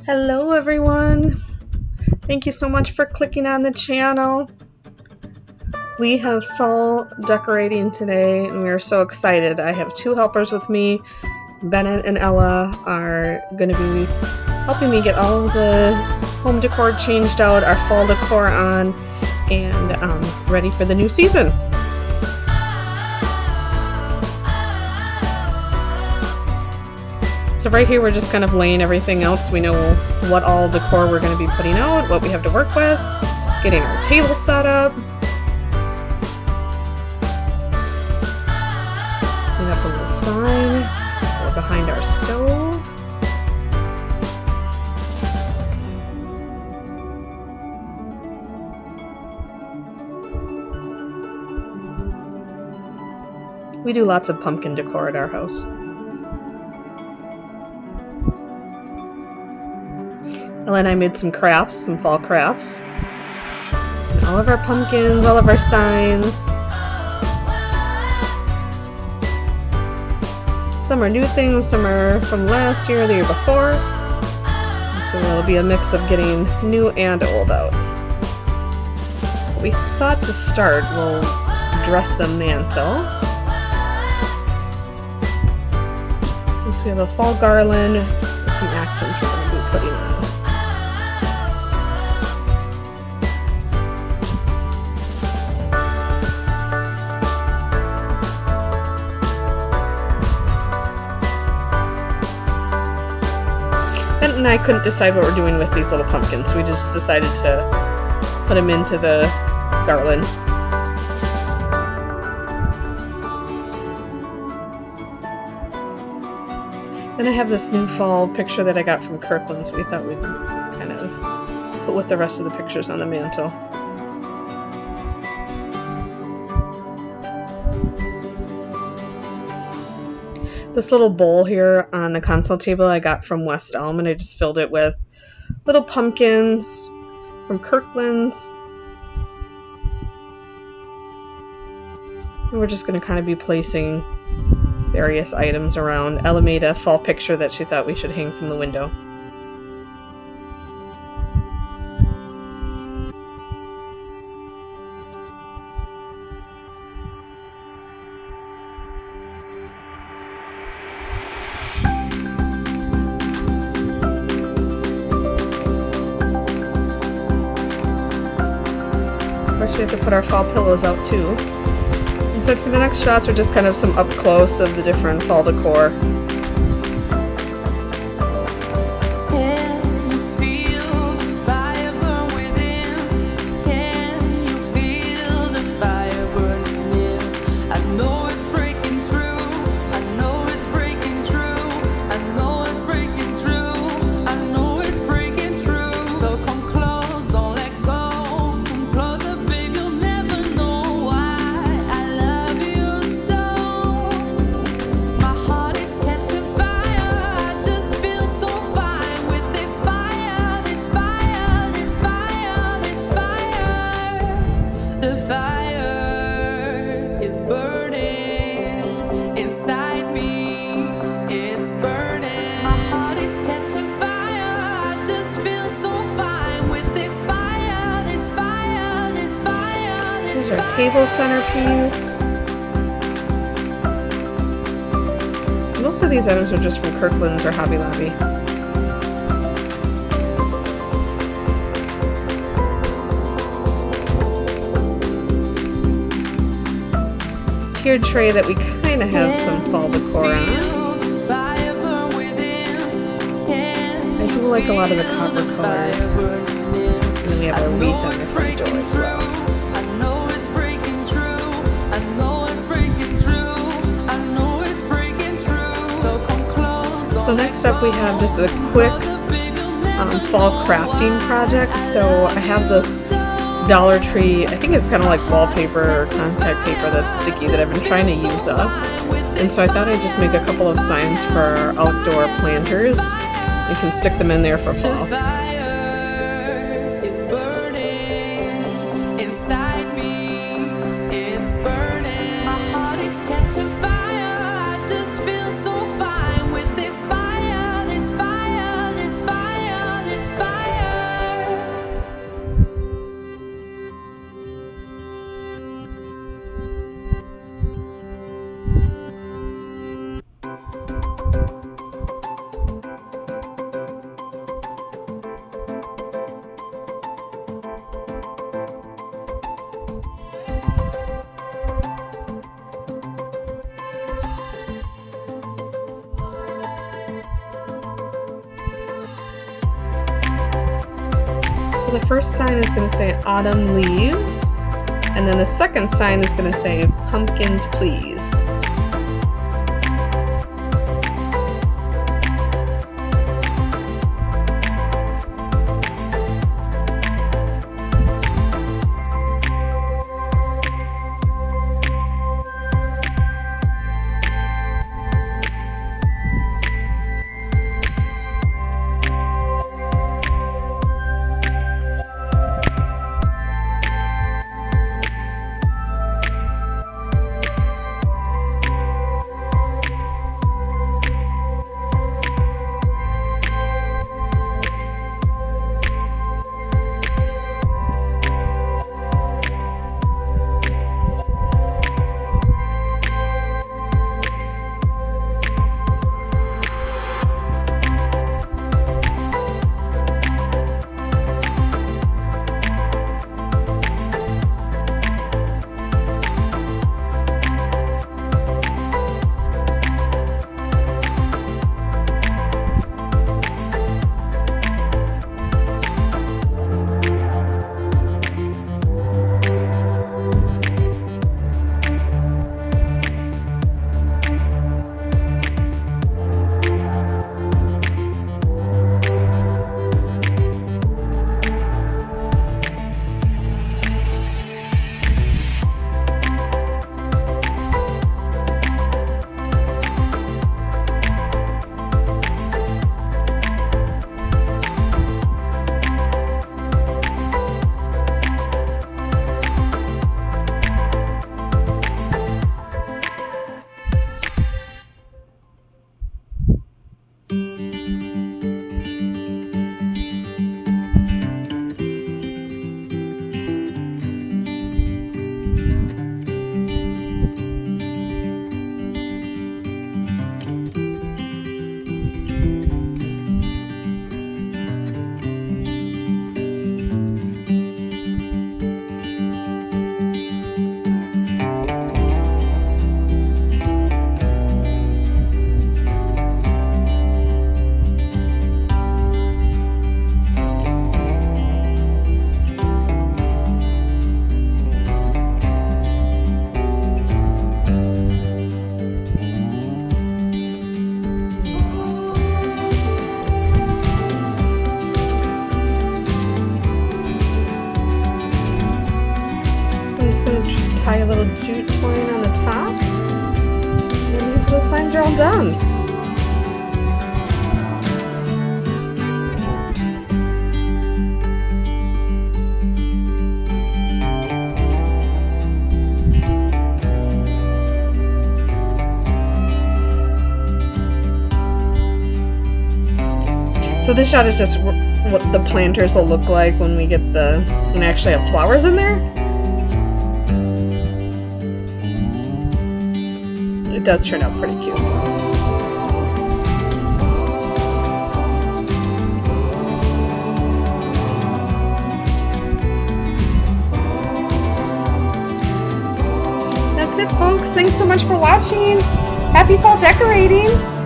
Hello everyone! Thank you so much for clicking on the channel. We have fall decorating today and we are so excited. I have two helpers with me. Bennett and Ella are going to be helping me get all the home decor changed out, our fall decor on, and ready for the new season. So right here we're just kind of laying everything out so we know what all decor we're going to be putting out, what we have to work with, getting our table set up. We have a little sign. We're behind our stove. We do lots of pumpkin decor at our house. Ella and I made some crafts, some fall crafts. And all of our pumpkins, all of our signs. Some are new things, some are from last year, the year before. So it'll be a mix of getting new and old out. We thought to start, we'll dress the mantle. Since we have a fall garland with some accents we're going to be putting on. Bennett and I couldn't decide what we're doing with these little pumpkins. We just decided to put them into the garland. Then I have this new fall picture that I got from Kirkland's. We thought we'd kind of put with the rest of the pictures on the mantle. This little bowl here on the console table I got from West Elm, and I just filled it with little pumpkins from Kirkland's. And we're just going to kind of be placing various items around. Ella made a fall picture that she thought we should hang from the window. Of course, we have to put our fall pillows out too. And so for the next shots are just kind of some up close of the different fall decor. Our table centerpiece. Most of these items are just from Kirkland's or Hobby Lobby. Tiered tray that we kind of have some fall decor on. I do like a lot of the copper colors. And then we have our wreath on the front door as well. So next up we have just a quick fall crafting project. So I have this Dollar Tree, I think it's kind of like wallpaper or contact paper that's sticky that I've been trying to use up. And so I thought I'd just make a couple of signs for our outdoor planters. You can stick them in there for fall. So the first sign is going to say autumn leaves, and then the second sign is going to say pumpkins please. Tie a little jute twine on the top, and these little signs are all done. So this shot is just what the planters will look like when we actually have flowers in there. It does turn out pretty cute. That's it, folks. Thanks so much for watching. Happy fall decorating!